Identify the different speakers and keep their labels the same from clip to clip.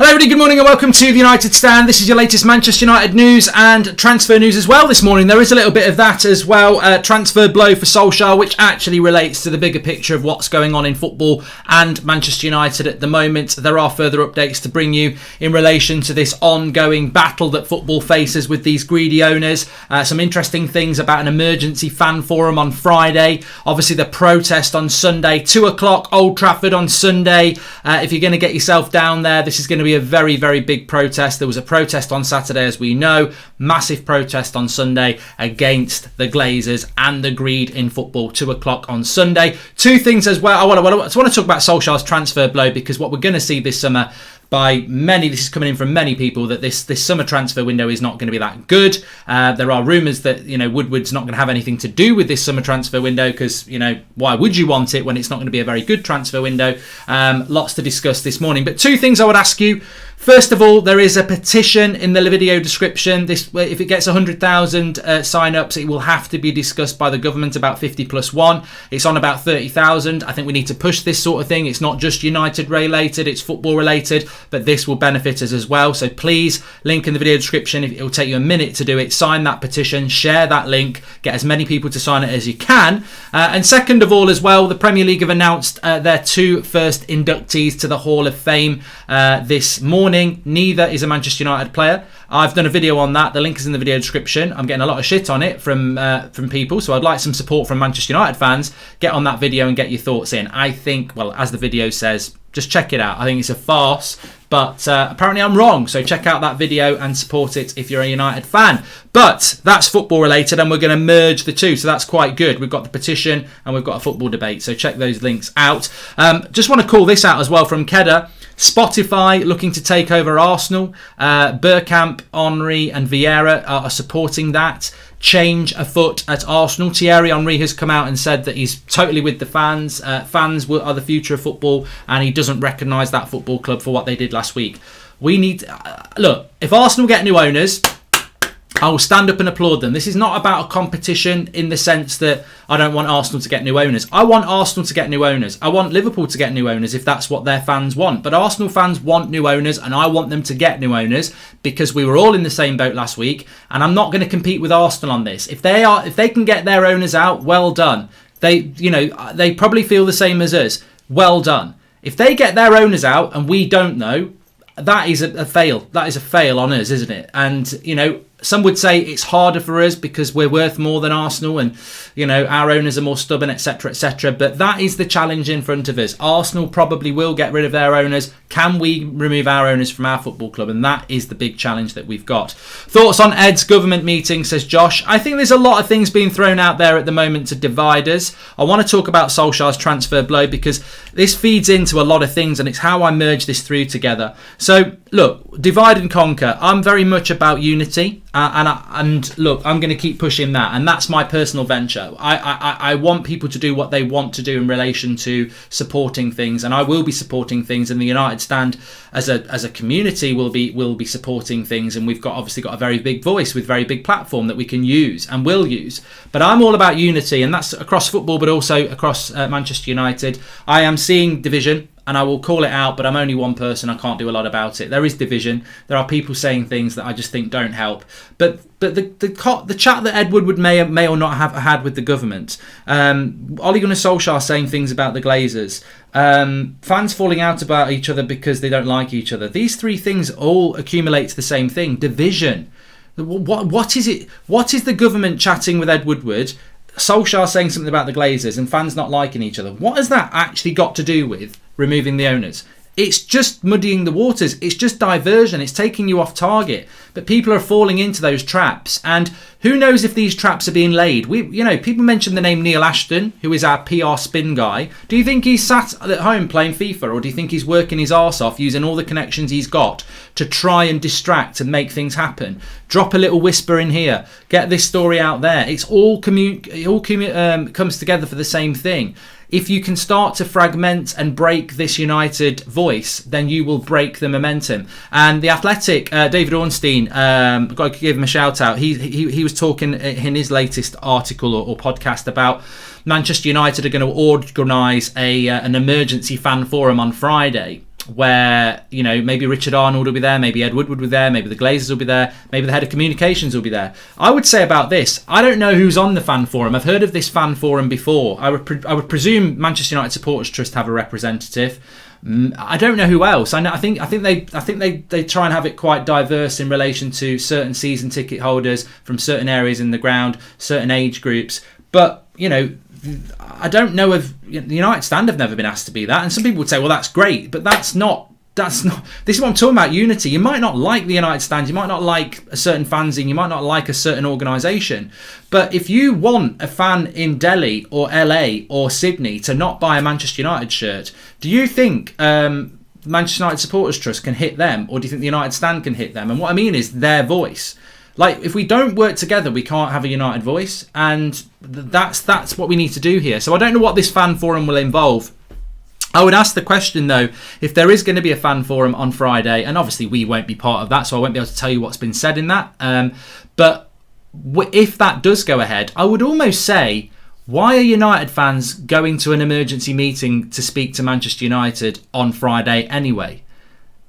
Speaker 1: Hello everybody, good morning and welcome to the United Stand. This is your latest Manchester United news and transfer news as well this morning. There is a little bit of that as well. Transfer blow for Solskjaer, which actually relates to the bigger picture of what's going on in football and Manchester United at the moment. There are further updates to bring you in relation to this ongoing battle that football faces with these greedy owners. Some interesting things about an emergency fan forum on Friday. Obviously the protest on Sunday, 2 o'clock, Old Trafford on Sunday. If you're going to get yourself down there, this is going to be a very, very big protest. There was a protest on Saturday, as we know, massive protest on Sunday against the Glazers and the greed in football. 2 o'clock on Sunday. Two things as well. I want to talk about Solskjaer's transfer blow, because what we're going to see this summer by many, this is coming in from many people, that this summer transfer window is not going to be that good. There are rumours that, Woodward's not going to have anything to do with this summer transfer window because, why would you want it when it's not going to be a very good transfer window? Lots to discuss this morning. But two things I would ask you. First of all, there is a petition in the video description. If it gets 100,000 sign-ups, it will have to be discussed by the government, about 50+1. It's on about 30,000. I think we need to push this sort of thing. It's not just United related, it's football related, but this will benefit us as well. So please, link in the video description. It will take you a minute to do it. Sign that petition, share that link, get as many people to sign it as you can. And second of all as well, the Premier League have announced their two first inductees to the Hall of Fame this morning. Neither is a Manchester United player. I've done a video on that. The link is in the video description. I'm getting a lot of shit on it from people, so I'd like some support from Manchester United fans. Get on that video and get your thoughts in. I think, well, as the video says, just check it out. I think it's a farce, but apparently I'm wrong. So check out that video and support it if you're a United fan. But that's football related, and we're going to merge the two, so that's quite good. We've got the petition and we've got a football debate, so check those links out. Just want to call this out as well from Kedda. Spotify looking to take over Arsenal. Bergkamp, Henry and Vieira are supporting that. Change afoot at Arsenal. Thierry Henry has come out and said that he's totally with the fans. Fans are the future of football, and he doesn't recognise that football club for what they did last week. We need look, if Arsenal get new owners, I will stand up and applaud them. This is not about a competition in the sense that I don't want Arsenal to get new owners. I want Arsenal to get new owners. I want Liverpool to get new owners if that's what their fans want. But Arsenal fans want new owners, and I want them to get new owners because we were all in the same boat last week, and I'm not going to compete with Arsenal on this. If they can get their owners out, well done. They probably feel the same as us. Well done. If they get their owners out and we don't know, that is a fail. That is a fail on us, isn't it? And, some would say it's harder for us because we're worth more than Arsenal and, our owners are more stubborn, etc., etc. But that is the challenge in front of us. Arsenal probably will get rid of their owners. Can we remove our owners from our football club? And that is the big challenge that we've got. Thoughts on Ed's government meeting, says Josh. I think there's a lot of things being thrown out there at the moment to divide us. I want to talk about Solskjaer's transfer blow because this feeds into a lot of things and it's how I merge this through together. So, look, divide and conquer. I'm very much about unity. And look, I'm going to keep pushing that, and that's my personal venture. I want people to do what they want to do in relation to supporting things, and I will be supporting things. And the United Stand as a community will be supporting things, and we've obviously got a very big voice with very big platform that we can use and will use. But I'm all about unity, and that's across football, but also across Manchester United. I am seeing division. And I will call it out, but I'm only one person. I can't do a lot about it. There is division. There are people saying things that I just think don't help. But the chat that Ed Woodward may or not have had with the government, Ole Gunnar Solskjaer saying things about the Glazers, fans falling out about each other because they don't like each other. These three things all accumulate to the same thing: division. What is it? What is the government chatting with Ed Woodward? Solskjaer saying something about the Glazers and fans not liking each other. What has that actually got to do with removing the owners? It's just muddying the waters. It's just diversion. It's taking you off target. But people are falling into those traps. And who knows if these traps are being laid? People mention the name Neil Ashton, who is our PR spin guy. Do you think he's sat at home playing FIFA, or do you think he's working his arse off using all the connections he's got to try and distract and make things happen? Drop a little whisper in here. Get this story out there. It all comes together for the same thing. If you can start to fragment and break this United voice, then you will break the momentum. And The Athletic, David Ornstein, got to give him a shout out. He was talking in his latest article or podcast about Manchester United are going to organise an emergency fan forum on Friday. where, you know, maybe Richard Arnold will be there, maybe Ed Woodward will be there, maybe the Glazers will be there, maybe the head of communications will be there. I would say about this, I don't know who's on the fan forum. I've heard of this fan forum before. I would presume Manchester United Supporters Trust have a representative. I don't know who else. I think they try and have it quite diverse in relation to certain season ticket holders from certain areas in the ground, certain age groups. But, you know, I don't know if the United Stand have never been asked to be that, and some people would say, well, that's great, but that's not. This is what I'm talking about. Unity. You might not like the United Stand, you might not like a certain fanzine, you might not like a certain organisation, but if you want a fan in Delhi or LA or Sydney to not buy a Manchester United shirt, do you think Manchester United Supporters Trust can hit them, or do you think the United Stand can hit them? And what I mean is their voice. Like, if we don't work together, we can't have a united voice, and that's what we need to do here. So I don't know what this fan forum will involve. I would ask the question, though, if there is going to be a fan forum on Friday, and obviously we won't be part of that, so I won't be able to tell you what's been said in that. But if that does go ahead, I would almost say, why are United fans going to an emergency meeting to speak to Manchester United on Friday anyway?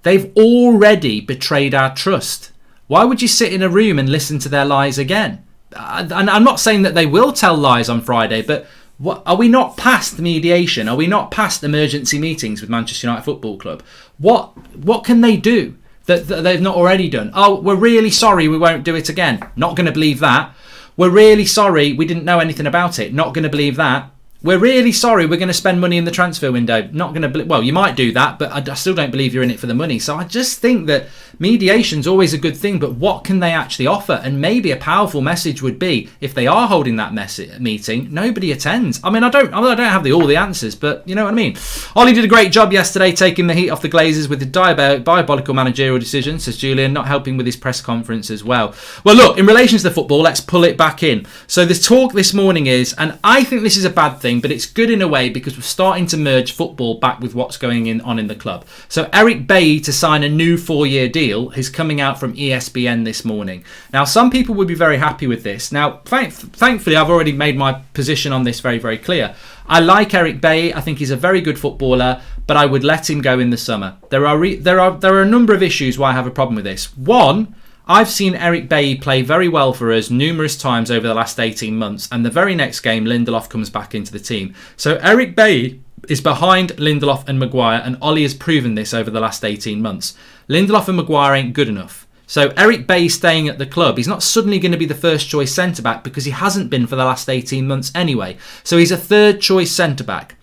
Speaker 1: They've already betrayed our trust. Why would you sit in a room and listen to their lies again? And I'm not saying that they will tell lies on Friday, but are we not past mediation? Are we not past emergency meetings with Manchester United Football Club? What can they do that they've not already done? Oh, we're really sorry, we won't do it again. Not going to believe that. We're really sorry, we didn't know anything about it. Not going to believe that. We're really sorry, we're going to spend money in the transfer window. Not going to... Well, you might do that, but I still don't believe you're in it for the money. So I just think that mediation's always a good thing, but what can they actually offer? And maybe a powerful message would be, if they are holding that meeting, nobody attends. I mean, I don't have all the answers, but you know what I mean. Ollie did a great job yesterday taking the heat off the Glazers with the diabolical managerial decision, says Julian, not helping with his press conference as well. Well, look, in relation to the football, let's pull it back in. So this talk this morning is, and I think this is a bad thing, but it's good in a way because we're starting to merge football back with what's going on in the club. So Eric Bailly to sign a new 4-year deal is coming out from ESPN this morning. Now, some people would be very happy with this. Now, thankfully, I've already made my position on this very, very clear. I like Eric Bailly. I think he's a very good footballer, but I would let him go in the summer. There are a number of issues why I have a problem with this. One, I've seen Eric Bailly play very well for us numerous times over the last 18 months, and the very next game, Lindelof comes back into the team. So Eric Bailly is behind Lindelof and Maguire, and Ollie has proven this over the last 18 months. Lindelof and Maguire ain't good enough. So Eric Bailly staying at the club, he's not suddenly going to be the first choice centre-back because he hasn't been for the last 18 months anyway. So he's a third choice centre-back.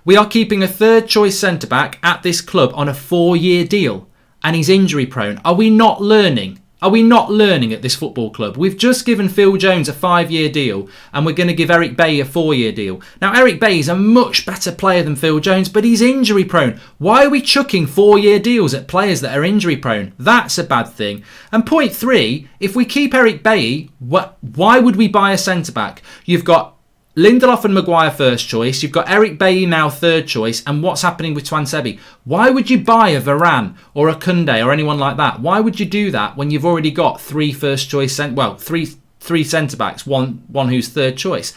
Speaker 1: We are keeping a third choice centre-back at this club on a 4-year deal, and he's injury prone. Are we not learning? Are we not learning at this football club? We've just given Phil Jones a 5-year deal, and we're going to give Eric Bailly a 4-year deal. Now, Eric Bailly is a much better player than Phil Jones, but he's injury prone. Why are we chucking 4-year deals at players that are injury prone? That's a bad thing. And point 3, if we keep Eric Bailly, why would we buy a centre-back? You've got Lindelof and Maguire first choice. You've got Eric Bailly now third choice. And what's happening with Twansebi? Why would you buy a Varane or a Koundé or anyone like that? Why would you do that when you've already got three centre-backs, one who's third choice?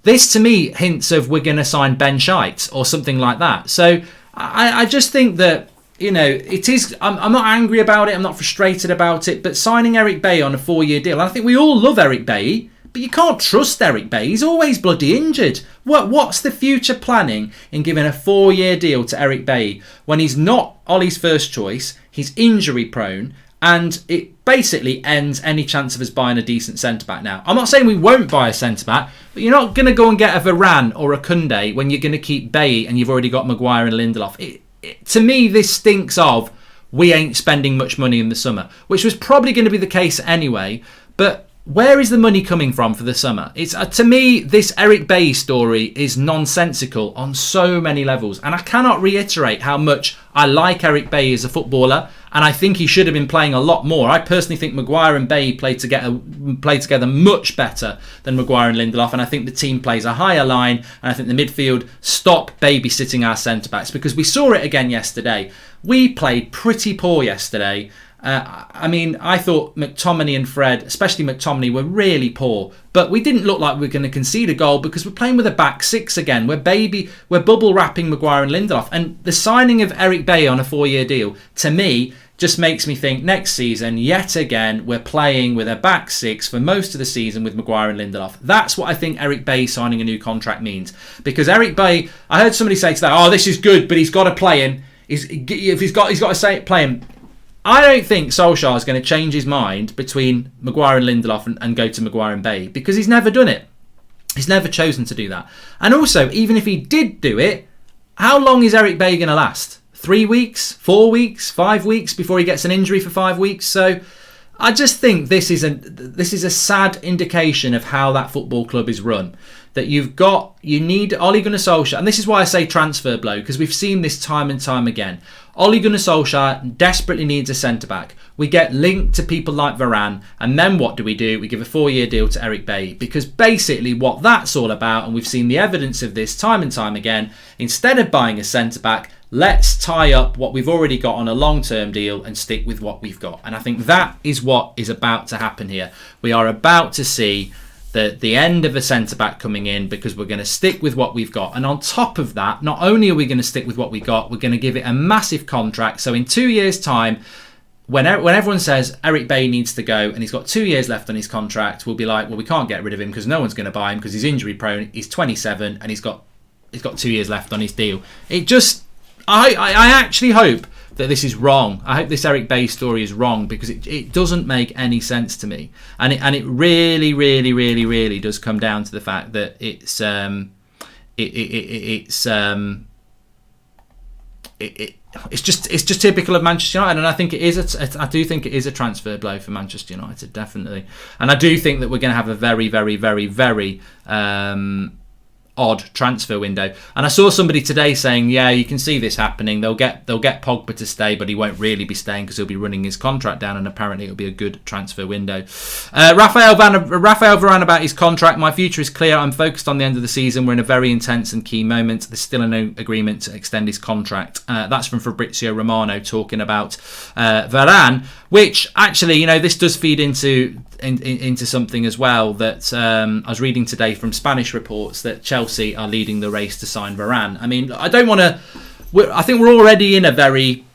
Speaker 1: This to me hints of we're going to sign Ben Scheidt or something like that. So I just think that, you know, it is. I'm not angry about it. I'm not frustrated about it. But signing Eric Bailly on a 4-year deal, and I think we all love Eric Bailly, but you can't trust Eric Bailly. He's always bloody injured. What's the future planning in giving a 4-year deal to Eric Bailly when he's not Ollie's first choice, he's injury prone, and it basically ends any chance of us buying a decent centre-back now? I'm not saying we won't buy a centre-back, but you're not going to go and get a Varane or a Koundé when you're going to keep Bailly and you've already got Maguire and Lindelof. To me, this stinks of we ain't spending much money in the summer, which was probably going to be the case anyway, but where is the money coming from for the summer? It's to me, this Eric Bailly story is nonsensical on so many levels. And I cannot reiterate how much I like Eric Bailly as a footballer. And I think he should have been playing a lot more. I personally think Maguire and Bailly play together much better than Maguire and Lindelof. And I think the team plays a higher line. And I think the midfield stop babysitting our centre-backs. Because we saw it again yesterday. We played pretty poor yesterday. I mean, I thought McTominay and Fred, especially McTominay, were really poor. But we didn't look like we were going to concede a goal because we're playing with a back six again. We're bubble wrapping Maguire and Lindelof. And the signing of Eric Bailly on a 4-year deal, to me, just makes me think next season, yet again, we're playing with a back six for most of the season with Maguire and Lindelof. That's what I think Eric Bailly signing a new contract means. Because Eric Bailly, I heard somebody say today, oh, this is good, but he's got to play him. If he's got to play him. I don't think Solskjaer is going to change his mind between Maguire and Lindelof and go to Maguire and Bailly, because he's never done it. He's never chosen to do that. And also, even if he did do it, how long is Eric Bailly going to last? 3 weeks, 4 weeks, 5 weeks before he gets an injury for 5 weeks? So I just think this is a sad indication of how that football club is run. That you need Ole Gunnar Solskjaer, and this is why I say transfer blow, because we've seen this time and time again. Ole Gunnar Solskjaer desperately needs a centre-back. We get linked to people like Varane, and then what do? We give a 4-year deal to Eric Bailly, because basically what that's all about, and we've seen the evidence of this time and time again, instead of buying a centre-back, let's tie up what we've already got on a long-term deal and stick with what we've got. And I think that is what is about to happen here. We are about to see the end of a centre-back coming in, because we're going to stick with what we've got. And on top of that, not only are we going to stick with what we got, we're going to give it a massive contract. So in 2 years' time, when everyone says Eric Bailly needs to go and he's got 2 years left on his contract, we'll be like, well, we can't get rid of him because no one's going to buy him because he's injury prone. He's 27 and he's got 2 years left on his deal. I actually hope that this is wrong. I hope this Eric Bailly story is wrong, because it doesn't make any sense to me, and it really, really, really, really does come down to the fact that it's just typical of Manchester United, and I think it is. I do think it is a transfer blow for Manchester United, definitely, and I do think that we're going to have a very, very, very, very odd transfer window. And I saw somebody today saying, yeah, you can see this happening. They'll get Pogba to stay, but he won't really be staying because he'll be running his contract down, and apparently it'll be a good transfer window. Rafael Varane about his contract. My future is clear. I'm focused on the end of the season. We're in a very intense and key moment. There's still no agreement to extend his contract. That's from Fabrizio Romano talking about Varane, which actually, this does feed into something as well that I was reading today from Spanish reports that Chelsea are leading the race to sign Varane. I mean, I don't want to. I think we're already in a very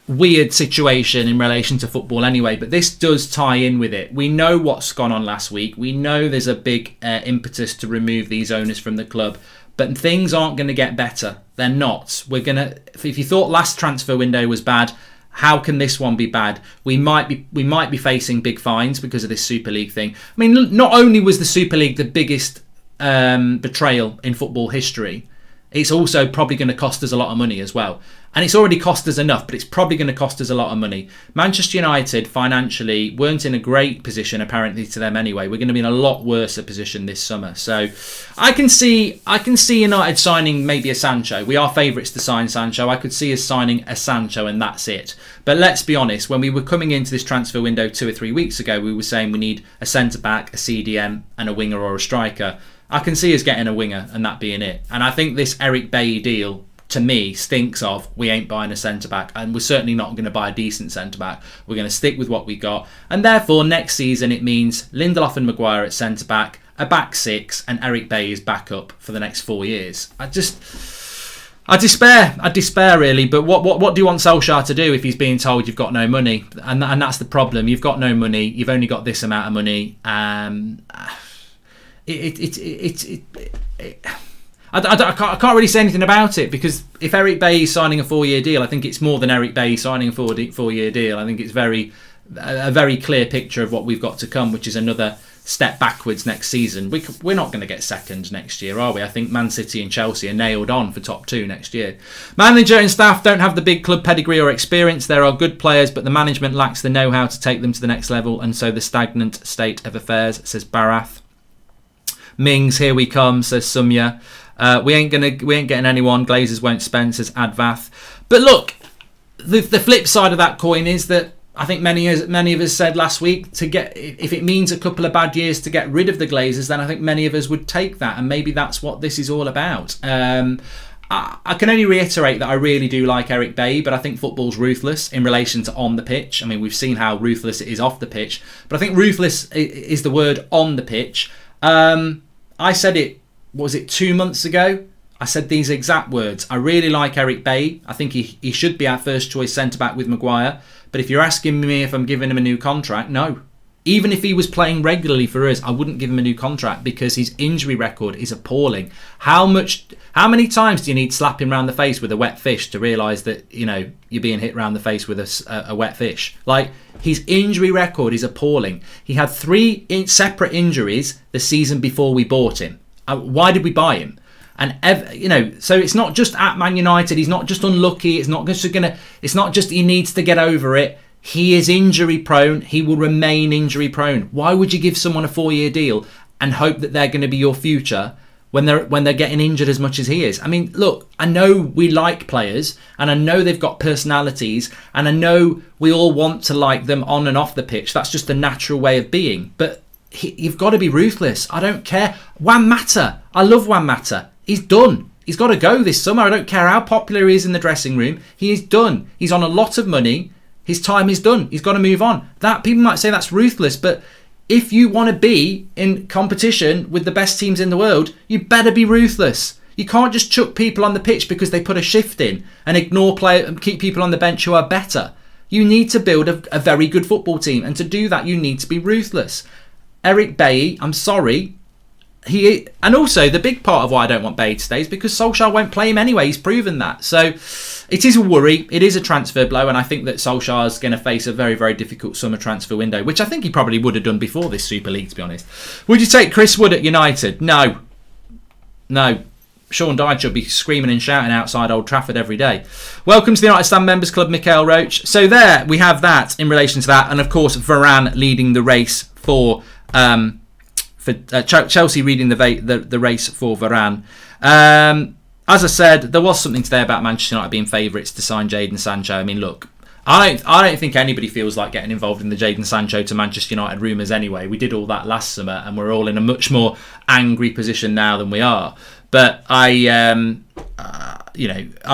Speaker 1: weird situation in relation to football anyway, but this does tie in with it. We know what's gone on last week. We know there's a big impetus to remove these owners from the club, but things aren't going to get better. They're not. If you thought last transfer window was bad, how can this one be bad? We might be facing big fines because of this Super League thing. I mean, not only was the Super League the biggest betrayal in football history, it's also probably going to cost us a lot of money as well. And it's already cost us enough, but it's probably going to cost us a lot of money. Manchester United financially weren't in a great position, apparently, to them anyway. We're going to be in a lot worse a position this summer. So I can see United signing maybe a Sancho. We are favourites to sign Sancho. I could see us signing a Sancho and that's it. But let's be honest, when we were coming into this transfer window 2 or 3 weeks ago, we were saying we need a centre-back, a CDM and a winger or a striker. I can see us getting a winger and that being it. And I think this Eric Bailly deal, to me, stinks of we ain't buying a centre-back, and we're certainly not going to buy a decent centre-back. We're going to stick with what we got. And therefore, next season, it means Lindelof and Maguire at centre-back, a back six, and Eric Bailly is back up for the next 4 years. I despair really. But what do you want Solskjaer to do if he's being told you've got no money? And that's the problem. You've got no money. You've only got this amount of money. I can't really say anything about it, because if Eric Bailly is signing a 4-year deal, I think it's more than Eric Bailly signing a 4-year deal. I think it's a very clear picture of what we've got to come, which is another step backwards next season. We're not going to get second next year, are we? I think Man City and Chelsea are nailed on for top 2 next year. Manager and staff don't have the big club pedigree or experience. There are good players, but the management lacks the know-how to take them to the next level, and so the stagnant state of affairs, says Barath. Mings, here we come, says Sumya. We ain't getting anyone. Glazers won't spend, says Advath. But look, the flip side of that coin is that I think many of us said last week, if it means a couple of bad years to get rid of the Glazers, then I think many of us would take that, and maybe that's what this is all about. I can only reiterate that I really do like Eric Bailly, but I think football's ruthless in relation to on the pitch. I mean, we've seen how ruthless it is off the pitch, but I think ruthless is the word on the pitch. I said it, was it 2 months ago? I said these exact words. I really like Eric Bailly. I think he should be our first choice centre-back with Maguire. But if you're asking me if I'm giving him a new contract, no. Even if he was playing regularly for us, I wouldn't give him a new contract because his injury record is appalling. How many times do you need slapping around the face with a wet fish to realise that, you know, you're being hit around the face with a wet fish? Like, his injury record is appalling. He had 3 separate injuries the season before we bought him. Why did we buy him? And you know, so it's not just at Man United. He's not just unlucky. It's not just he needs to get over it. He is injury prone. He will remain injury prone. Why would you give someone a 4-year deal and hope that they're going to be your future when they're getting injured as much as he is? I mean, look, I know we like players and I know they've got personalities and I know we all want to like them on and off the pitch. That's just the natural way of being. But you've got to be ruthless. I don't care. Juan Mata. I love Juan Mata. He's done. He's got to go this summer. I don't care how popular he is in the dressing room. He is done. He's on a lot of money. His time is done. He's got to move on. That people might say that's ruthless, but if you want to be in competition with the best teams in the world, you better be ruthless. You can't just chuck people on the pitch because they put a shift in and ignore play and keep people on the bench who are better. You need to build a very good football team, and to do that, you need to be ruthless. Eric Bailly, I'm sorry. And also the big part of why I don't want Bailly to stay is because Solskjaer won't play him anyway. He's proven that. So it is a worry. It is a transfer blow, and I think that Solskjaer's going to face a very, very difficult summer transfer window, which I think he probably would have done before this Super League, to be honest. Would you take Chris Wood at United? No. Sean Dyche should be screaming and shouting outside Old Trafford every day. Welcome to the United Stand Members Club, Mikhail Roach. So there we have that in relation to that, and of course Varane leading the race for Chelsea leading the race for Varane. As I said, there was something today about Manchester United being favourites to sign Jadon Sancho. I mean, look, I don't think anybody feels like getting involved in the Jadon Sancho to Manchester United rumours anyway. We did all that last summer, and we're all in a much more angry position now than we are. But I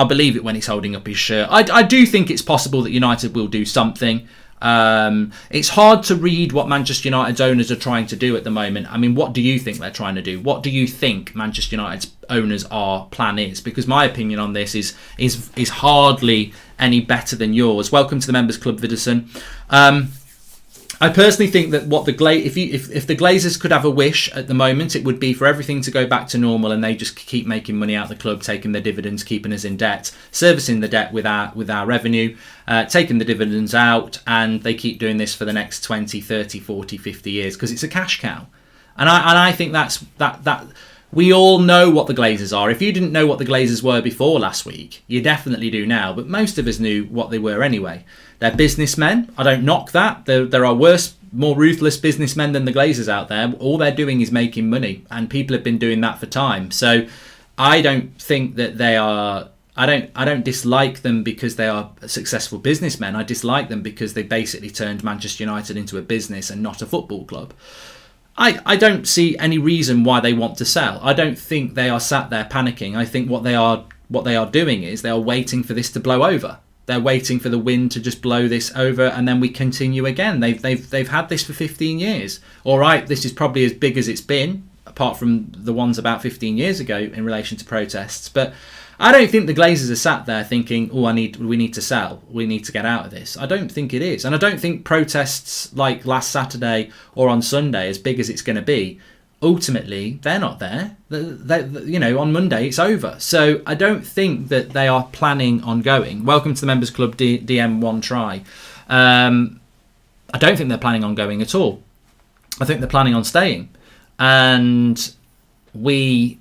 Speaker 1: believe it when he's holding up his shirt. I do think it's possible that United will do something. It's hard to read what Manchester United's owners are trying to do at the moment. I mean, what do you think they're trying to do? What do you think Manchester United's owners' plan is? Because my opinion on this is hardly any better than yours. Welcome to the Members Club, Vidderson. I personally think that if the Glazers could have a wish at the moment, it would be for everything to go back to normal and they just keep making money out of the club, taking the dividends, keeping us in debt, servicing the debt with our revenue, taking the dividends out, and they keep doing this for the next 20, 30, 40, 50 years because it's a cash cow. And I think that we all know what the Glazers are. If you didn't know what the Glazers were before last week, you definitely do now. But most of us knew what they were anyway. They're businessmen. I don't knock that. There are worse, more ruthless businessmen than the Glazers out there. All they're doing is making money, and people have been doing that for time. So I don't think that they are. I don't dislike them because they are successful businessmen. I dislike them because they basically turned Manchester United into a business and not a football club. I don't see any reason why they want to sell. I don't think they are sat there panicking. I think what they are doing is they are waiting for this to blow over. They're waiting for the wind to just blow this over, and then we continue again. They've had this for 15 years. All right, this is probably as big as it's been, apart from the ones about 15 years ago in relation to protests. But I don't think the Glazers are sat there thinking, "Oh, we need to sell. We need to get out of this." I don't think it is, and I don't think protests like last Saturday or on Sunday, as big as it's going to be, ultimately they're not there. On Monday it's over. So I don't think that they are planning on going. Welcome to the Members Club, DM1 Try. I don't think they're planning on going at all. I think they're planning on staying, and we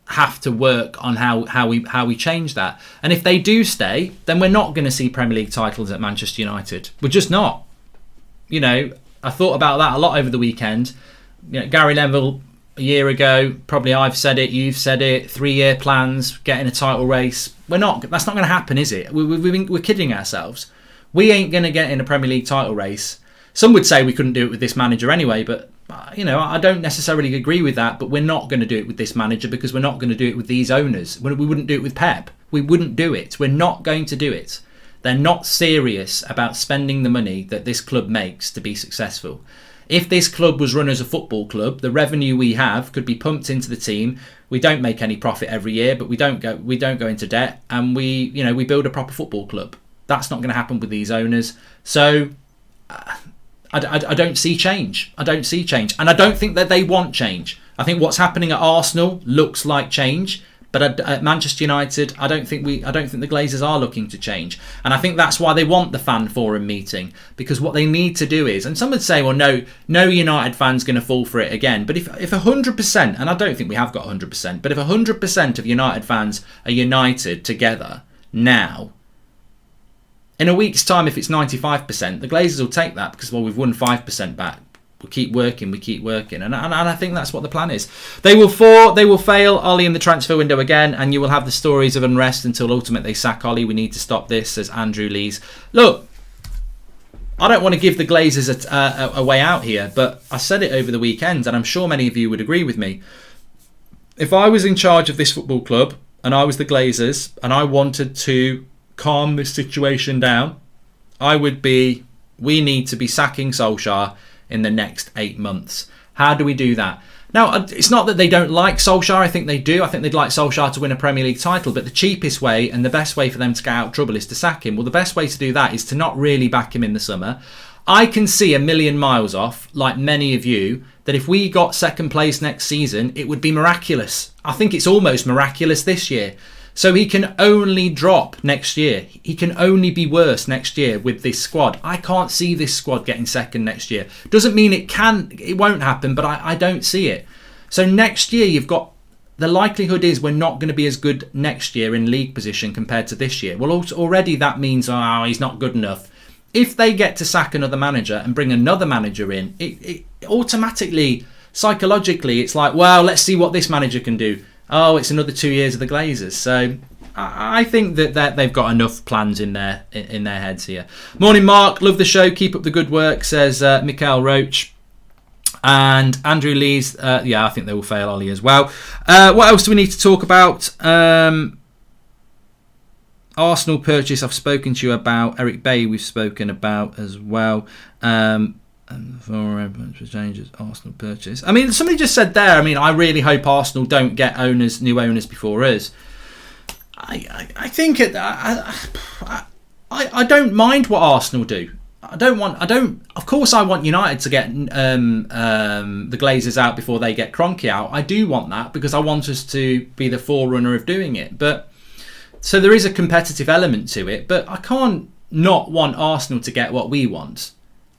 Speaker 1: have to work on how we change that. And if they do stay, then we're not going to see Premier League titles at Manchester United. We're just not. I thought about that a lot over the weekend. Gary Neville a year ago, probably I've said it, you've said it, 3-year plans, getting a title race. That's not going to happen, is it? We're kidding ourselves. We ain't going to get in a Premier League title race. Some would say we couldn't do it with this manager anyway, but I don't necessarily agree with that, but we're not going to do it with this manager because we're not going to do it with these owners. We wouldn't do it with Pep. We wouldn't do it. We're not going to do it. They're not serious about spending the money that this club makes to be successful. If this club was run as a football club, the revenue we have could be pumped into the team. We don't make any profit every year, but we don't go into debt, and we build a proper football club. That's not going to happen with these owners. So I don't see change. I don't see change, and I don't think that they want change. I think what's happening at Arsenal looks like change. But at Manchester United, I don't think the Glazers are looking to change, and I think that's why they want the fan forum meeting, because what they need to do is, and some would say, well, no United fan's going to fall for it again. But if 100%, and I don't think we have got 100%, but if 100% of United fans are united together now, in a week's time, if it's 95%, the Glazers will take that because, well, we've won 5% back. We keep working, and I think that's what the plan is. They will fail Ollie in the transfer window again, and you will have the stories of unrest until ultimately they sack Ollie. We need to stop this, says Andrew Lees. Look, I don't want to give the Glazers a way out here, but I said it over the weekend, and I'm sure many of you would agree with me. If I was in charge of this football club, and I was the Glazers, and I wanted to calm this situation down, we need to be sacking Solskjaer in the next 8 months. How do we do that? Now, it's not that they don't like Solskjaer. I think they do. I think they'd like Solskjaer to win a Premier League title. But the cheapest way and the best way for them to get out of trouble is to sack him. Well, the best way to do that is to not really back him in the summer. I can see a million miles off, like many of you, that if we got second place next season, it would be miraculous. I think it's almost miraculous this year. So he can only drop next year. He can only be worse next year with this squad. I can't see this squad getting second next year. Doesn't mean it won't happen, but I don't see it. So next year, you've got, the likelihood is we're not going to be as good next year in league position compared to this year. Well, already that means, he's not good enough. If they get to sack another manager and bring another manager in, it automatically, psychologically, it's like, well, let's see what this manager can do. Oh, it's another 2 years of the Glazers. So I think that they've got enough plans in their heads here. Morning, Mark. Love the show. Keep up the good work, says Mikael Roach. And Andrew Lees, I think they will fail Ollie as well. What else do we need to talk about? Arsenal purchase, I've spoken to you about. Eric Bailly, we've spoken about as well. For changes, Arsenal purchase. I mean, somebody just said there, I really hope Arsenal don't get new owners before us. I think I don't mind what Arsenal do. Of course I want United to get the Glazers out before they get Kroenke out. I do want that because I want us to be the forerunner of doing it. But so there is a competitive element to it, but I can't not want Arsenal to get what we want.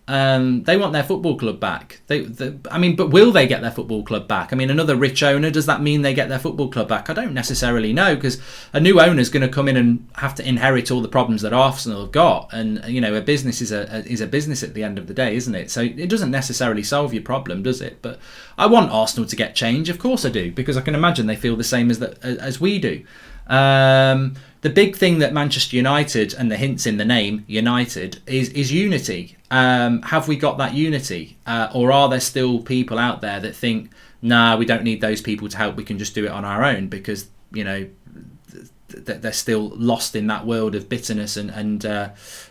Speaker 1: They want their football club back. But will they get their football club back? Another rich owner, does that mean they get their football club back? I don't necessarily know, because a new owner is going to come in and have to inherit all the problems that Arsenal have got. And a business is a business at the end of the day, isn't it? So it doesn't necessarily solve your problem, does it? But I want Arsenal to get change, of course I do, because I can imagine they feel the same as we do. The big thing that Manchester United, and the hints in the name United, is unity. Have we got that unity? Or are there still people out there that think, nah, we don't need those people to help, we can just do it on our own, because, they're still lost in that world of bitterness and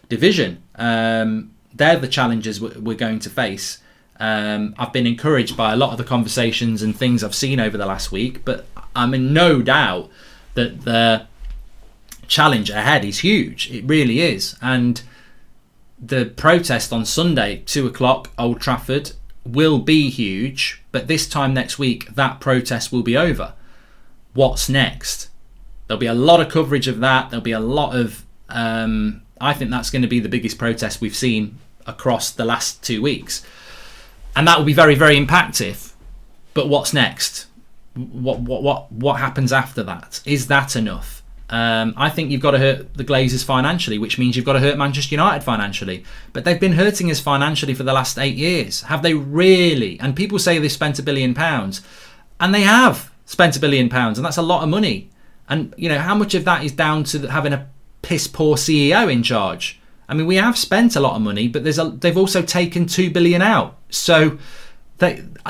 Speaker 1: division. They're the challenges we're going to face. I've been encouraged by a lot of the conversations and things I've seen over the last week, but I'm in no doubt that the challenge ahead is huge. It really is. And the protest on Sunday, 2:00, Old Trafford, will be huge. But this time next week, that protest will be over. What's next? There'll be a lot of coverage of that. There'll be a lot of... I think that's going to be the biggest protest we've seen across the last 2 weeks. And that will be very, very impactful. But what's next? What happens after that? Is that enough? I think you've got to hurt the Glazers financially, which means you've got to hurt Manchester United financially. But they've been hurting us financially for the last 8 years. Have they really? And people say they've spent £1 billion. And they have spent £1 billion. And that's a lot of money. And, how much of that is down to having a piss poor CEO in charge? We have spent a lot of money, but they've also taken £2 billion out. So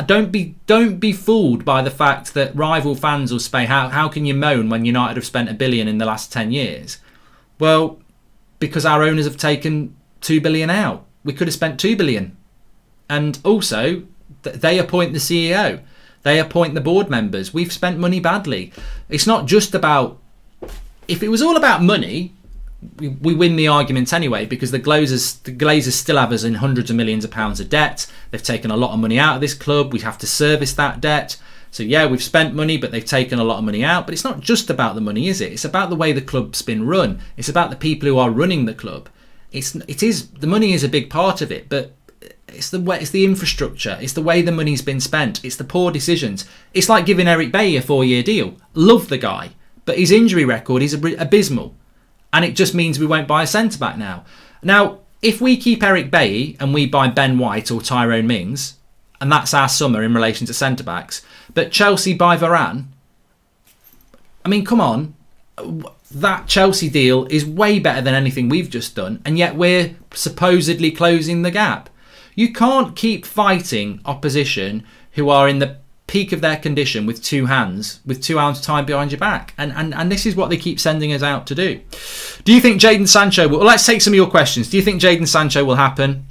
Speaker 1: Don't be fooled by the fact that rival fans will say, how can you moan when United have spent $1 billion in the last 10 years? Well, because our owners have taken $2 billion out. We could have spent $2 billion. And also, they appoint the CEO. They appoint the board members. We've spent money badly. It's not just about... If it was all about money, we win the argument anyway, because the Glazers still have us in hundreds of millions of pounds of debt. They've taken a lot of money out of this club. We have to service that debt. So yeah, we've spent money, but they've taken a lot of money out. But it's not just about the money, is it? It's about the way the club's been run. It's about the people who are running the club. The money is a big part of it, but it's the infrastructure. It's the way the money's been spent. It's the poor decisions. It's like giving Eric Bailly a 4-year deal. Love the guy, but his injury record is abysmal. And it just means we won't buy a centre-back now. Now, if we keep Eric Bailly and we buy Ben White or Tyrone Mings, and that's our summer in relation to centre-backs, but Chelsea buy Varane, I mean, come on. That Chelsea deal is way better than anything we've just done, and yet we're supposedly closing the gap. You can't keep fighting opposition who are in the peak of their condition with two hands tied behind your back, and this is what they keep sending us out to do. Do you think Jadon Sancho will... Well, let's take some of your questions. Do you think Jadon Sancho will happen?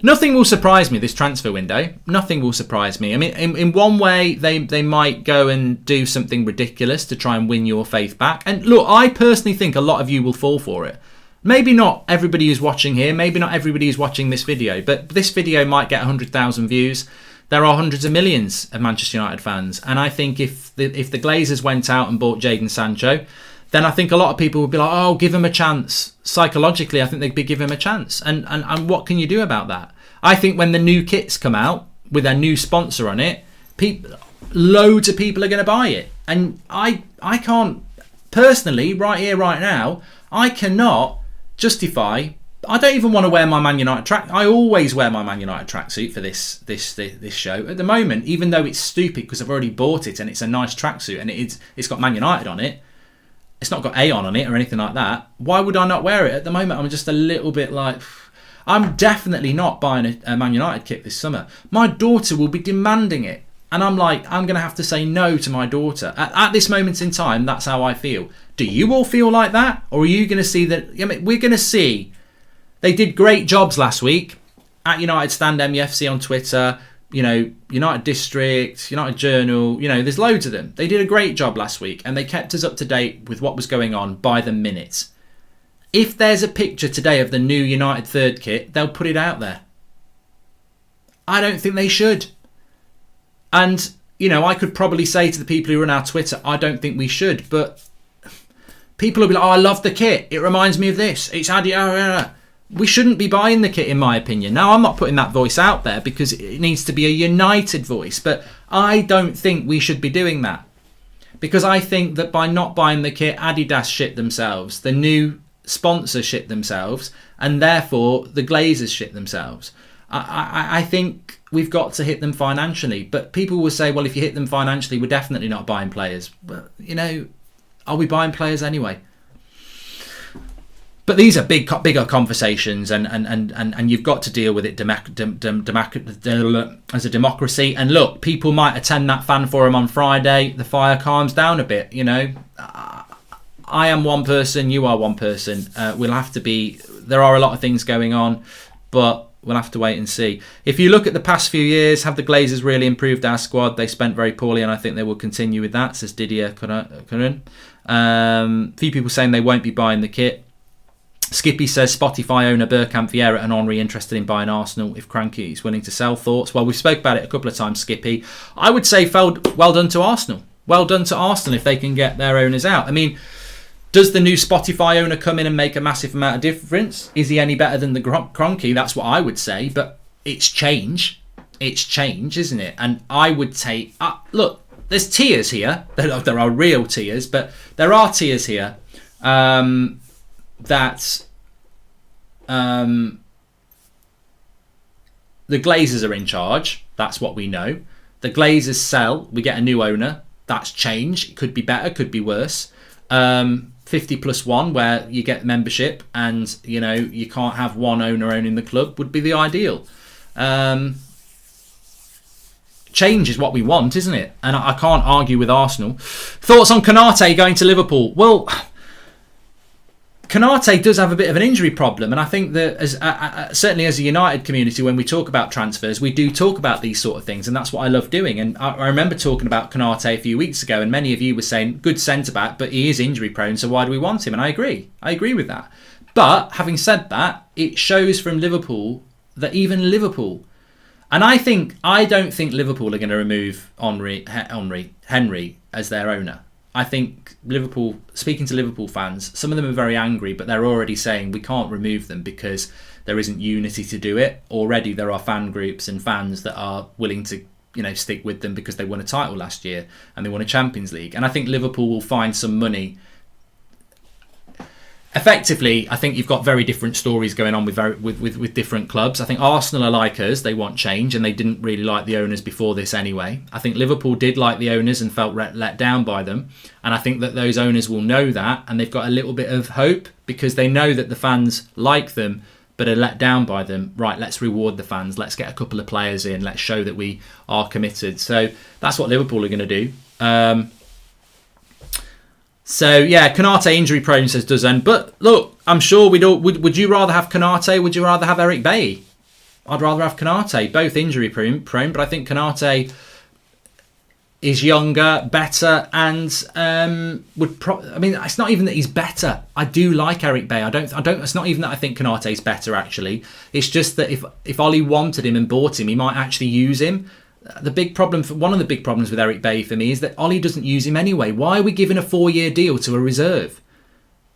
Speaker 1: Nothing will surprise me this transfer window. Nothing will surprise me. I mean, in one way, they might go and do something ridiculous to try and win your faith back. And look, I personally think a lot of you will fall for it. Maybe not everybody who's watching here. Maybe not everybody who's watching this video. But this video might get 100,000 views. There are hundreds of millions of Manchester United fans. And I think if the Glazers went out and bought Jadon Sancho, then I think a lot of people would be like, oh, give him a chance. Psychologically, I think they'd give him a chance. And what can you do about that? I think when the new kits come out with a new sponsor on it, loads of people are going to buy it. And I can't, personally, right here, right now, I cannot justify... I don't even want to wear my Man United track. I always wear my Man United tracksuit for this show. At the moment, even though it's stupid because I've already bought it and it's a nice tracksuit and it's got Man United on it, it's not got Aon on it or anything like that. Why would I not wear it? At the moment, I'm just a little bit like... I'm definitely not buying a Man United kit this summer. My daughter will be demanding it. And I'm like, I'm going to have to say no to my daughter. At this moment in time, that's how I feel. Do you all feel like that? Or are you going to see that... I mean, we're going to see... They did great jobs last week at United Stand MUFC on Twitter, United District, United Journal, there's loads of them. They did a great job last week and they kept us up to date with what was going on by the minute. If there's a picture today of the new United third kit, they'll put it out there. I don't think they should. And, I could probably say to the people who run our Twitter, I don't think we should, but people will be like, oh, I love the kit. It reminds me of this. It's we shouldn't be buying the kit, in my opinion. Now, I'm not putting that voice out there because it needs to be a united voice, but I don't think we should be doing that. Because I think that by not buying the kit, Adidas shit themselves, the new sponsor shit themselves, and therefore the Glazers shit themselves. I think we've got to hit them financially. But people will say, well, if you hit them financially, we're definitely not buying players. But, are we buying players anyway? But these are bigger conversations, and you've got to deal with it as a democracy. And look, people might attend that fan forum on Friday. The fire calms down a bit, I am one person, you are one person. We'll have to be... There are a lot of things going on, but we'll have to wait and see. If you look at the past few years, have the Glazers really improved our squad? They spent very poorly, and I think they will continue with that, says Didier Curran. Few people saying they won't be buying the kit. Skippy says Spotify owner Bergkamp, Vieira and Henry interested in buying Arsenal if Cranky is willing to sell. Thoughts? Well, we spoke about it a couple of times, Skippy. I would say well done to Arsenal. Well done to Arsenal if they can get their owners out. I mean, does the new Spotify owner come in and make a massive amount of difference? Is he any better than the Cranky? That's what I would say, but it's change. It's change, isn't it? And I would take... look, there's tiers here. There are real tiers, but there are tiers here. That the Glazers are in charge. That's what we know. The Glazers sell. We get a new owner. That's change. It could be better, could be worse. 50+1, where you get membership and you can't have one owner owning the club, would be the ideal. Change is what we want, isn't it? And I can't argue with Arsenal. Thoughts on Konate going to Liverpool? Well, Konate does have a bit of an injury problem, and I think that certainly as a United community, when we talk about transfers, we do talk about these sort of things, and that's what I love doing. And I remember talking about Konate a few weeks ago, and many of you were saying, good centre-back, but he is injury prone, so why do we want him? And I agree with that. But having said that, it shows from Liverpool that even Liverpool, and I don't think Liverpool are going to remove Henry as their owner. I think Liverpool, speaking to Liverpool fans, some of them are very angry, but they're already saying we can't remove them because there isn't unity to do it. Already there are fan groups and fans that are willing to, stick with them because they won a title last year and they won a Champions League. And I think Liverpool will find some money. Effectively, I think you've got very different stories going on with different clubs. I think Arsenal are like us; they want change, and they didn't really like the owners before this anyway. I think Liverpool did like the owners and felt let down by them, and I think that those owners will know that, and they've got a little bit of hope because they know that the fans like them, but are let down by them. Right, let's reward the fans. Let's get a couple of players in. Let's show that we are committed. So that's what Liverpool are going to do. So yeah, Konate injury prone, says Duzen. But look, I'm sure would you rather have Konate? Would you rather have Eric Bailly? I'd rather have Konate. Both injury prone, but I think Konate is younger, better, and it's not even that he's better. I do like Eric Bailly. I don't. It's not even that I think Konate's better. Actually, it's just that if Ollie wanted him and bought him, he might actually use him. One of the big problems with Eric Bailly for me is that Ollie doesn't use him anyway. Why are we giving a 4-year deal to a reserve?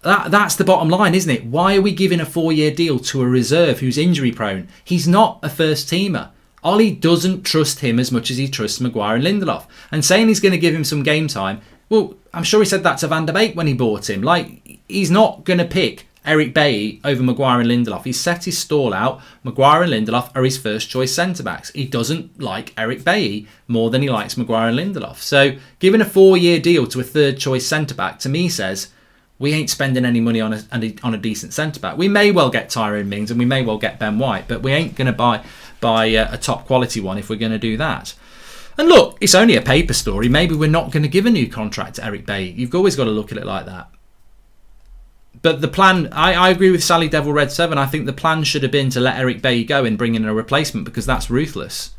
Speaker 1: That's the bottom line, isn't it? Why are we giving a 4-year deal to a reserve who's injury prone? He's not a first teamer. Ollie doesn't trust him as much as he trusts Maguire and Lindelof. And saying he's going to give him some game time, well, I'm sure he said that to Van der Beek when he bought him. Like, he's not going to pick Eric Bailly over Maguire and Lindelof. He's set his stall out. Maguire and Lindelof are his first choice centre-backs. He doesn't like Eric Bailly more than he likes Maguire and Lindelof. So giving a 4-year deal to a third choice centre-back to me says we ain't spending any money on a decent centre-back. We may well get Tyrone Mings and we may well get Ben White, but we ain't going to buy a top quality one if we're going to do that. And look, it's only a paper story. Maybe we're not going to give a new contract to Eric Bailly. You've always got to look at it like that. But the plan, I agree with Sally Devil Red 7. I think the plan should have been to let Eric Bailly go and bring in a replacement because that's ruthless.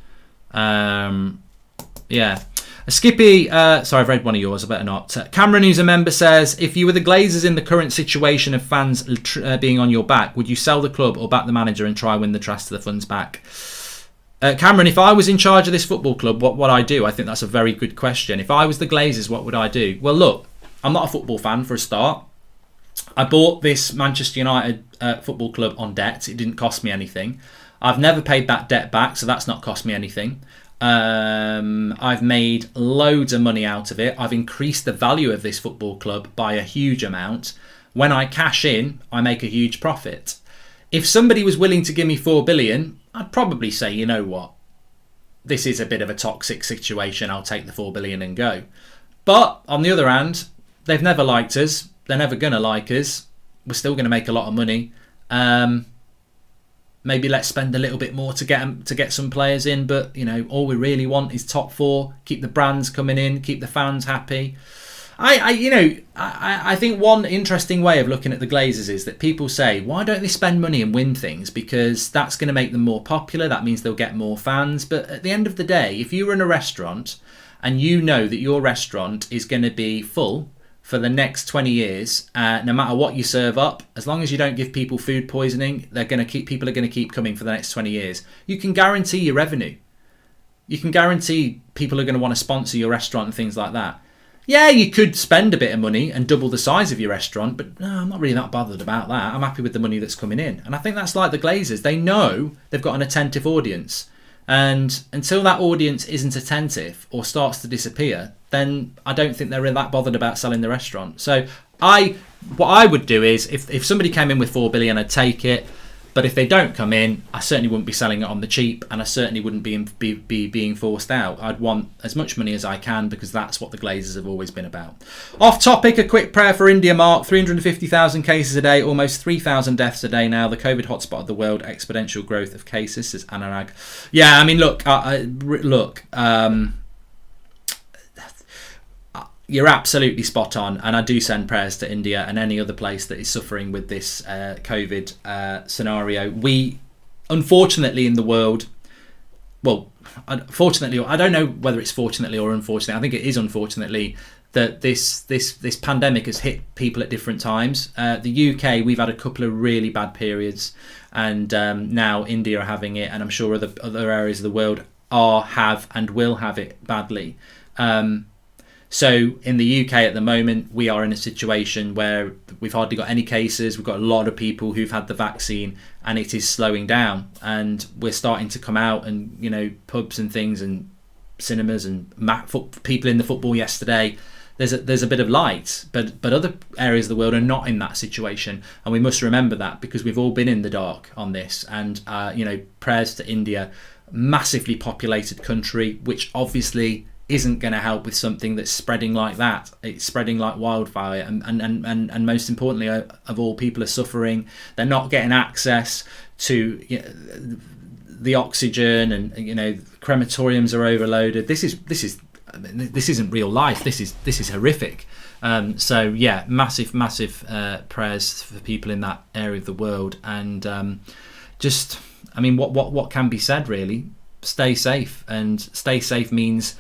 Speaker 1: Yeah. Skippy, sorry, I've read one of yours, I better not. Cameron, who's a member, says, if you were the Glazers in the current situation of fans being on your back, would you sell the club or back the manager and try win the trust of the funds back? Cameron, if I was in charge of this football club, what would I do? I think that's a very good question. If I was the Glazers, what would I do? Well, look, I'm not a football fan for a start. I bought this Manchester United football club on debt. It didn't cost me anything. I've never paid that debt back, so that's not cost me anything. I've made loads of money out of it. I've increased the value of this football club by a huge amount. When I cash in, I make a huge profit. If somebody was willing to give me 4 billion, I'd probably say, you know what? This is a bit of a toxic situation. I'll take the 4 billion and go. But on the other hand, they've never liked us. They're never going to like us. We're still going to make a lot of money. Maybe let's spend a little bit more to get some players in. But, all we really want is top 4. Keep the brands coming in. Keep the fans happy. I think one interesting way of looking at the Glazers is that people say, why don't they spend money and win things? Because that's going to make them more popular. That means they'll get more fans. But at the end of the day, if you run a restaurant and you know that your restaurant is going to be full for the next 20 years, no matter what you serve up, as long as you don't give people food poisoning, people are going to keep coming for the next 20 years. You can guarantee your revenue. You can guarantee people are going to want to sponsor your restaurant and things like that. Yeah, you could spend a bit of money and double the size of your restaurant, but no, I'm not really that bothered about that. I'm happy with the money that's coming in. And I think that's like the Glazers. They know they've got an attentive audience. And until that audience isn't attentive or starts to disappear, then I don't think they're that bothered about selling the restaurant. So what I would do is, if somebody came in with 4 billion, I'd take it. But if they don't come in, I certainly wouldn't be selling it on the cheap, and I certainly wouldn't be being forced out. I'd want as much money as I can, because that's what the Glazers have always been about. Off topic, a quick prayer for India, Mark. 350,000 cases a day, almost 3,000 deaths a day now. The COVID hotspot of the world, exponential growth of cases, says Anurag. Yeah, I mean, look, you're absolutely spot on, and I do send prayers to India and any other place that is suffering with this COVID scenario. We, unfortunately, in the world, well, fortunately, I don't know whether it's fortunately or unfortunately. I think it is unfortunately that this pandemic has hit people at different times. The UK, we've had a couple of really bad periods, and now India are having it, and I'm sure other areas of the world have and will have it badly. So in the UK at the moment, we are in a situation where we've hardly got any cases. We've got a lot of people who've had the vaccine, and it is slowing down. And we're starting to come out, and, you know, pubs and things and cinemas and people in the football yesterday. There's a bit of light, but other areas of the world are not in that situation, and we must remember that, because we've all been in the dark on this. And you know, prayers to India, massively populated country, which obviously isn't going to help with something that's spreading like that. It's spreading like wildfire, and most importantly of all, people are suffering. They're not getting access to, you know, the oxygen, and, you know, crematoriums are overloaded. This isn't real life. This is horrific. So yeah, massive prayers for people in that area of the world, and just, I mean, what can be said, really? Stay safe, and stay safe means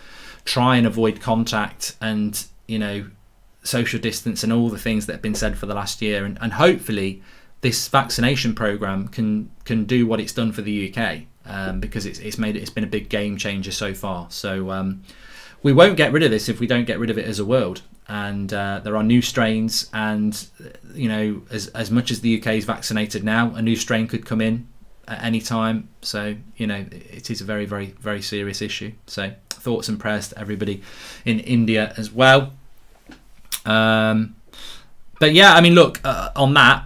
Speaker 1: try and avoid contact, and, you know, social distance, and all the things that have been said for the last year, and hopefully this vaccination program can do what it's done for the UK, because it's been a big game changer so far. So we won't get rid of this if we don't get rid of it as a world. And there are new strains, and, you know, as much as the UK is vaccinated now, a new strain could come in at any time. So, you know, it is a very, very, very serious issue. So thoughts and prayers to everybody in India as well. But yeah, I mean, look, on that,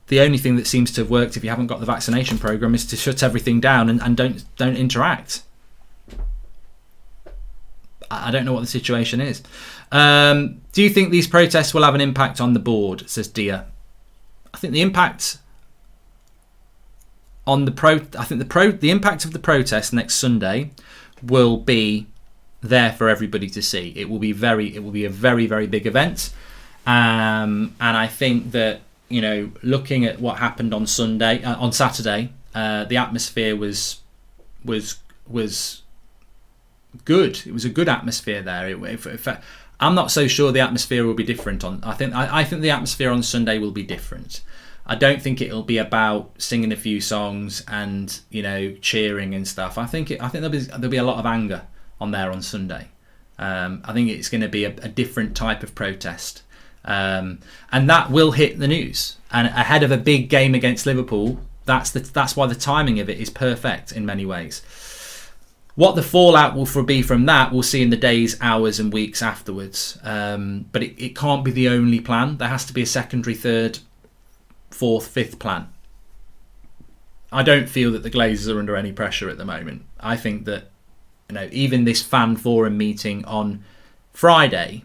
Speaker 1: the only thing that seems to have worked if you haven't got the vaccination program is to shut everything down and don't interact. I don't know what the situation is. Do you think these protests will have an impact on the board, says Dia? I think the impact on the impact of the protest next Sunday will be there for everybody to see. It will be a very, very big event, and I think that, you know, looking at what happened on Saturday, the atmosphere was good. It was a good atmosphere there. I'm not so sure the atmosphere will be different I think the atmosphere on Sunday will be different. I don't think it'll be about singing a few songs and, you know, cheering and stuff. I think there'll be a lot of anger on there on Sunday. I think it's going to be a different type of protest, and that will hit the news. And ahead of a big game against Liverpool, that's why the timing of it is perfect in many ways. What the fallout will be from that, we'll see in the days, hours and weeks afterwards. But it can't be the only plan. There has to be a secondary, third, fourth, fifth plan. I don't feel that the Glazers are under any pressure at the moment. I think that, you know, even this fan forum meeting on Friday,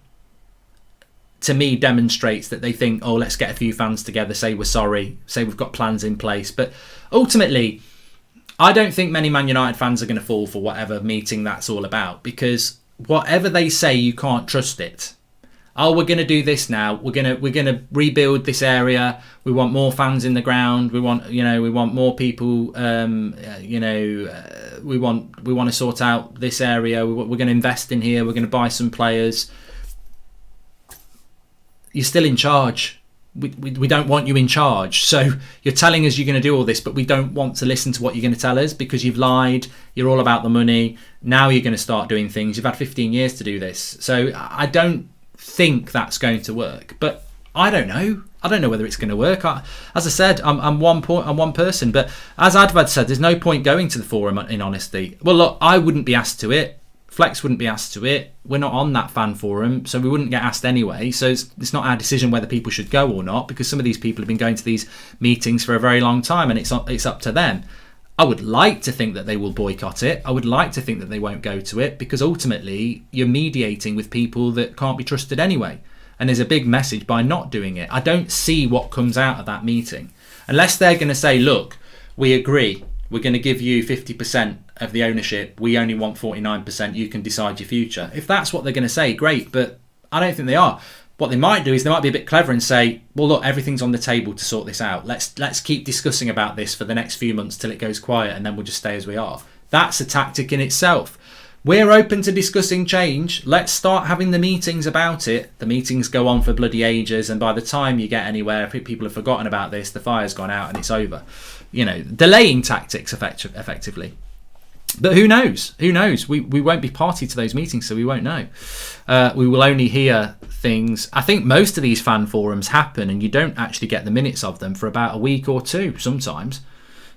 Speaker 1: to me, demonstrates that they think, oh, let's get a few fans together, say we're sorry, say we've got plans in place. But ultimately, I don't think many Man United fans are going to fall for whatever meeting that's all about, because whatever they say, you can't trust it. Oh, we're going to do this now. We're going to rebuild this area. We want more fans in the ground. We want more people. We want to sort out this area. We're going to invest in here. We're going to buy some players. You're still in charge. We don't want you in charge. So you're telling us you're going to do all this, but we don't want to listen to what you're going to tell us because you've lied. You're all about the money. Now you're going to start doing things. You've had 15 years to do this. So I don't think that's going to work. But I don't know. I don't know whether it's going to work. As I said, I'm one person. But as Advad said, there's no point going to the forum, in honesty. Well, look, I wouldn't be asked to it Flex wouldn't be asked to it. We're not on that fan forum, so we wouldn't get asked anyway. So it's not our decision whether people should go or not, because some of these people have been going to these meetings for a very long time, and it's up to them. I would like to think that they will boycott it. I would like to think that they won't go to it, because ultimately you're mediating with people that can't be trusted anyway. And there's a big message by not doing it. I don't see what comes out of that meeting. Unless they're going to say, look, we agree. We're going to give you 50% of the ownership. We only want 49%. You can decide your future. If that's what they're going to say, great. But I don't think they are. What they might do is they might be a bit clever and say, well, look, everything's on the table to sort this out. Let's keep discussing about this for the next few months till it goes quiet, and then we'll just stay as we are. That's a tactic in itself. We're open to discussing change. Let's start having the meetings about it. The meetings go on for bloody ages, and by the time you get anywhere, people have forgotten about this, the fire's gone out and it's over. You know, delaying tactics effectively. But who knows? Who knows? We won't be party to those meetings, so we won't know. We will only hear things. I think most of these fan forums happen and you don't actually get the minutes of them for about a week or two sometimes.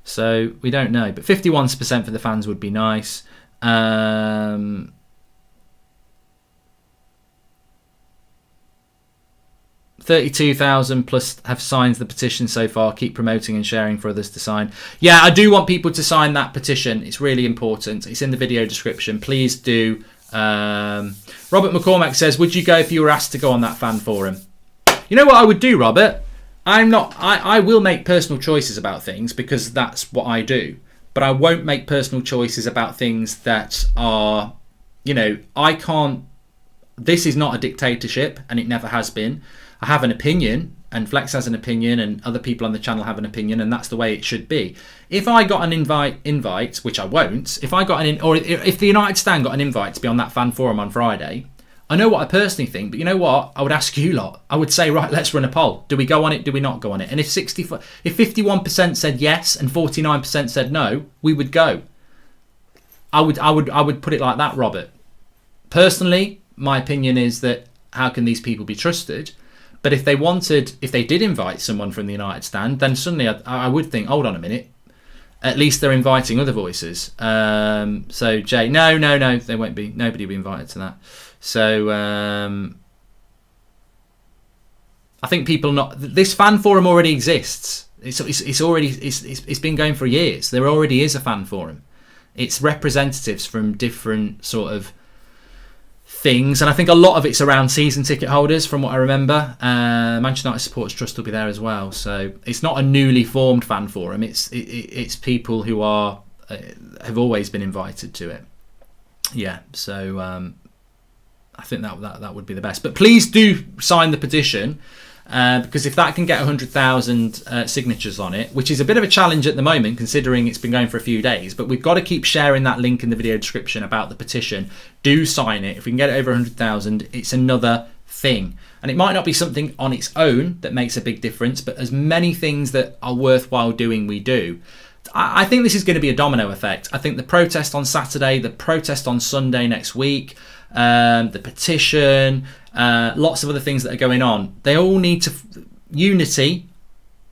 Speaker 1: So we don't know. But 51% for the fans would be nice. 32,000 plus have signed the petition so far. Keep promoting and sharing for others to sign. Yeah, I do want people to sign that petition. It's really important. It's in the video description. Please do. Robert McCormack says, would you go if you were asked to go on that fan forum? You know what I would do, Robert? I will make personal choices about things because that's what I do. But I won't make personal choices about things that are, you know, I can't. This is not a dictatorship, and it never has been. I have an opinion, and Flex has an opinion, and other people on the channel have an opinion, and that's the way it should be. If I got an invite, which I won't, if the United Stand got an invite to be on that fan forum on Friday, I know what I personally think, but you know what? I would ask you lot. I would say, right, let's run a poll. Do we go on it? Do we not go on it? And if 51% said yes and 49% said no, we would go. I would put it like that, Robert. Personally, my opinion is that how can these people be trusted? But if they did invite someone from the United Stand, then suddenly I would think, hold on a minute. At least they're inviting other voices. So Jay, no, they won't be. Nobody will be invited to that. So I think this fan forum already exists. It's been going for years. There already is a fan forum. It's representatives from different sort of things, and I think a lot of it's around season ticket holders from what I remember. Manchester United Supporters Trust will be there as well, so it's not a newly formed fan forum. It's people who have always been invited to it. Yeah, so I think that would be the best. But please do sign the petition, because if that can get 100,000 signatures on it, which is a bit of a challenge at the moment considering it's been going for a few days, but we've got to keep sharing that link in the video description about the petition. Do sign it. If we can get it over 100,000, it's another thing. And it might not be something on its own that makes a big difference, but as many things that are worthwhile doing, we do. I think this is going to be a domino effect. I think the protest on Saturday, the protest on Sunday next week, the petition, lots of other things that are going on. They all need to. Unity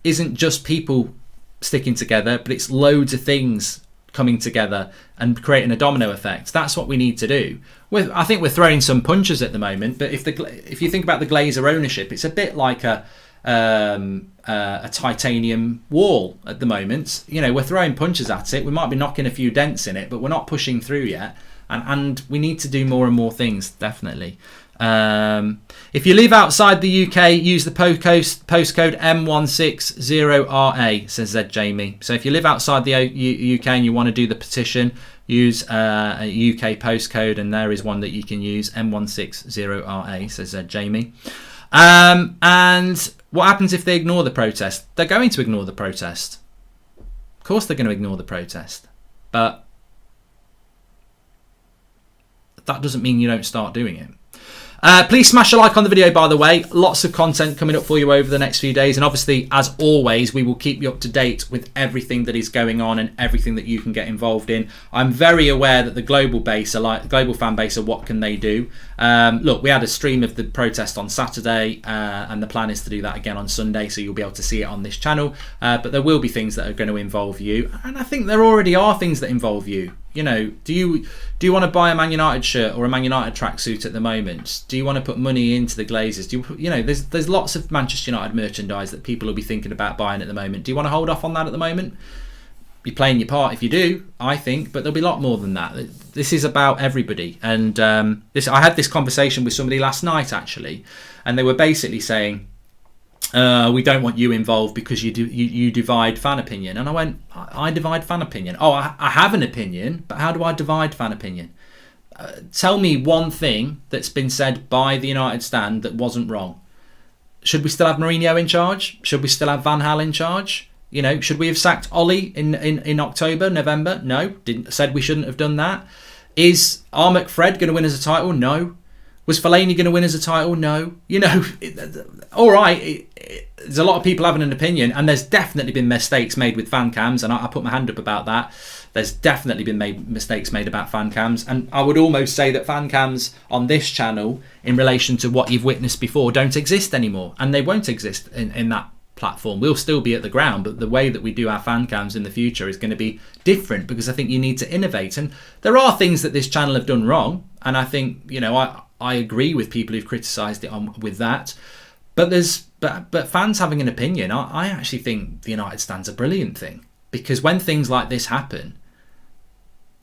Speaker 1: isn't just people sticking together, but it's loads of things coming together and creating a domino effect. That's what we need to do. I think we're throwing some punches at the moment, but if you think about the Glazer ownership, it's a bit like a titanium wall at the moment. You know, we're throwing punches at it. We might be knocking a few dents in it, but we're not pushing through yet. And we need to do more and more things, definitely. If you live outside the UK, use the postcode M160RA, says Zed Jamie. So if you live outside the UK and you want to do the petition, use a UK postcode, and there is one that you can use, M160RA, says Zed Jamie. And what happens if they ignore the protest? They're going to ignore the protest. Of course they're going to ignore the protest. But that doesn't mean you don't start doing it. Please smash a like on the video, by the way. Lots of content coming up for you over the next few days. And obviously, as always, we will keep you up to date with everything that is going on and everything that you can get involved in. I'm very aware that the global fan base are what can they do. Look, we had a stream of the protest on Saturday, and the plan is to do that again on Sunday, so you'll be able to see it on this channel. But there will be things that are going to involve you, and I think there already are things that involve you. You know, do you want to buy a Man United shirt or a Man United tracksuit at the moment? Do you want to put money into the Glazers? There's lots of Manchester United merchandise that people will be thinking about buying at the moment. Do you want to hold off on that at the moment? You're playing your part if you do, I think, but there'll be a lot more than that. This is about everybody, and I had this conversation with somebody last night actually, and they were basically saying, we don't want you involved because you divide fan opinion. And I went, I divide fan opinion? Oh, I have an opinion, but how do I divide fan opinion? Tell me one thing that's been said by the United stand that wasn't wrong. Should we still have Mourinho in charge? Should we still have Van Gaal in charge? You know, should we have sacked Ollie in October, November? No, said we shouldn't have done that. Is Armik Fred going to win as a title? No. Was Fellaini going to win as a title? No. You know, all right, there's a lot of people having an opinion, and there's definitely been mistakes made with fan cams, and I put my hand up about that. There's definitely been mistakes made about fan cams, and I would almost say that fan cams on this channel, in relation to what you've witnessed before, don't exist anymore, and they won't exist in that platform. We'll still be at the ground, but the way that we do our fan cams in the future is going to be different, because I think you need to innovate, and there are things that this channel have done wrong, and I think, you know, I agree with people who've criticised it with that, but fans having an opinion, I actually think the United stand's a brilliant thing, because when things like this happen,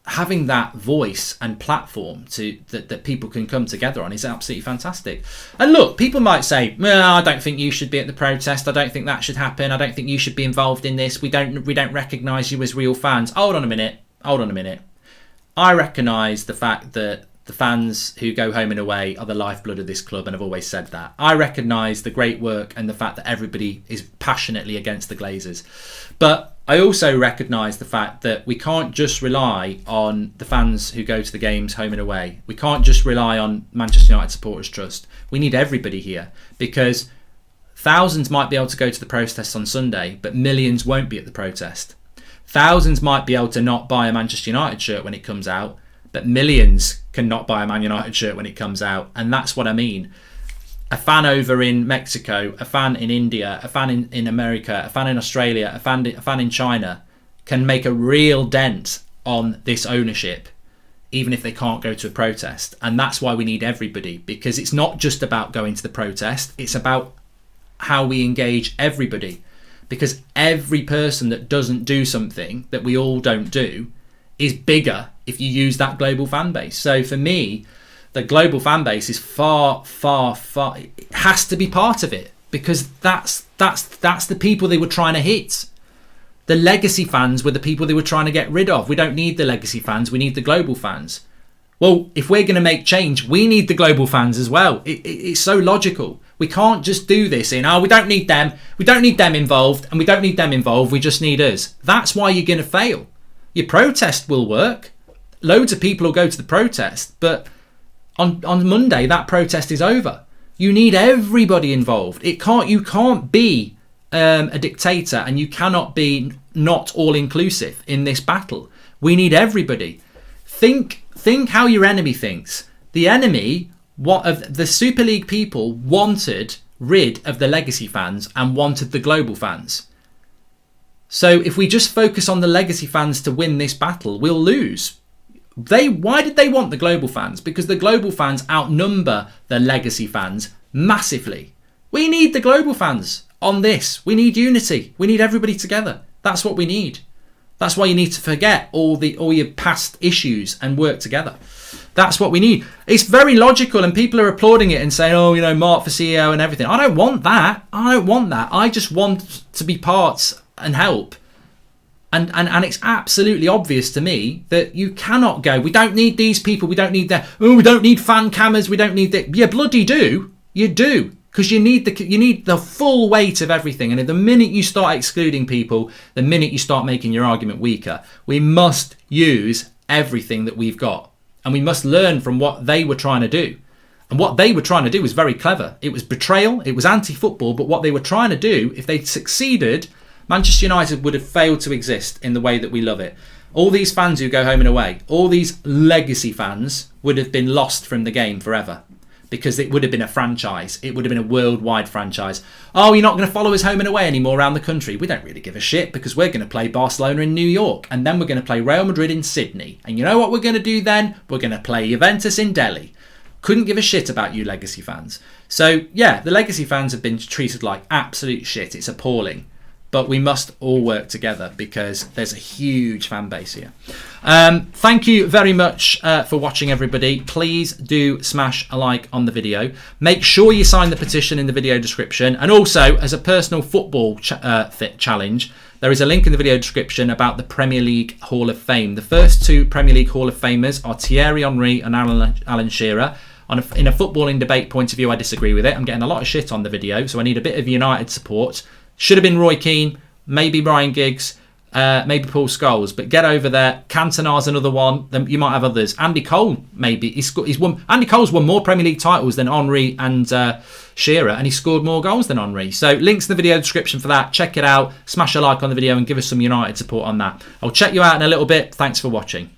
Speaker 1: having that voice and platform that people can come together on is absolutely fantastic. And look, people might say, well, I don't think you should be at the protest, I don't think that should happen, I don't think you should be involved in this, we don't recognise you as real fans. Hold on a minute. I recognise the fact that the fans who go home and away are the lifeblood of this club, and I've always said that. I recognise the great work and the fact that everybody is passionately against the Glazers. But I also recognise the fact that we can't just rely on the fans who go to the games home and away. We can't just rely on Manchester United Supporters Trust. We need everybody here, because thousands might be able to go to the protest on Sunday, but millions won't be at the protest. Thousands might be able to not buy a Manchester United shirt when it comes out, but millions cannot buy a Man United shirt when it comes out. And that's what I mean. A fan over in Mexico, a fan in India, a fan in America, a fan in Australia, a fan in China can make a real dent on this ownership, even if they can't go to a protest. And that's why we need everybody, because it's not just about going to the protest, it's about how we engage everybody. Because every person that doesn't do something that we all don't do is bigger if you use that global fan base. So for me, the global fan base is far, it has to be part of it, because that's the people they were trying to hit. The legacy fans were the people they were trying to get rid of. We don't need the legacy fans, we need the global fans. Well, if we're going to make change, we need the global fans as well. It's so logical. We can't just do this we don't need them involved, and we don't need them involved, we just need us. That's why you're going to fail. Your protest will work. Loads of people will go to the protest, but on Monday that protest is over. You need everybody involved. You can't be a dictator, and you cannot be not all inclusive in this battle. We need everybody. Think how your enemy thinks. The enemy, what of the Super League people, wanted rid of the legacy fans and wanted the global fans. So if we just focus on the legacy fans to win this battle, we'll lose. Why did they want the global fans? Because the global fans outnumber the legacy fans massively. We need the global fans on this. We need unity. We need everybody together. That's what we need. That's why you need to forget all your past issues and work together. That's what we need. It's very logical, and people are applauding it and saying, oh, you know, Mark for CEO and everything. I don't want that. I just want to be part and help. And it's absolutely obvious to me that you cannot go, we don't need these people, we don't need that, we don't need fan cameras, we don't need that. You bloody do. You do. Because you need the full weight of everything. And the minute you start excluding people, the minute you start making your argument weaker, we must use everything that we've got. And we must learn from what they were trying to do. And what they were trying to do was very clever. It was betrayal, it was anti-football, but what they were trying to do, if they'd succeeded, Manchester United would have failed to exist in the way that we love it. All these fans who go home and away, all these legacy fans would have been lost from the game forever. Because it would have been a franchise. It would have been a worldwide franchise. Oh, you're not going to follow us home and away anymore around the country. We don't really give a shit because we're going to play Barcelona in New York. And then we're going to play Real Madrid in Sydney. And you know what we're going to do then? We're going to play Juventus in Delhi. Couldn't give a shit about you legacy fans. So, yeah, the legacy fans have been treated like absolute shit. It's appalling. But we must all work together because there's a huge fan base here. Thank you very much for watching, everybody. Please do smash a like on the video. Make sure you sign the petition in the video description. And also, as a personal football challenge, there is a link in the video description about the Premier League Hall of Fame. The first 2 Premier League Hall of Famers are Thierry Henry and Alan Shearer. In a footballing debate point of view, I disagree with it. I'm getting a lot of shit on the video, so I need a bit of United support. Should have been Roy Keane, maybe Ryan Giggs, maybe Paul Scholes, but get over there. Cantona's another one. Then you might have others. Andy Cole, maybe Andy Cole's won more Premier League titles than Henry and Shearer, and he scored more goals than Henry. So links in the video description for that. Check it out. Smash a like on the video and give us some United support on that. I'll check you out in a little bit. Thanks for watching.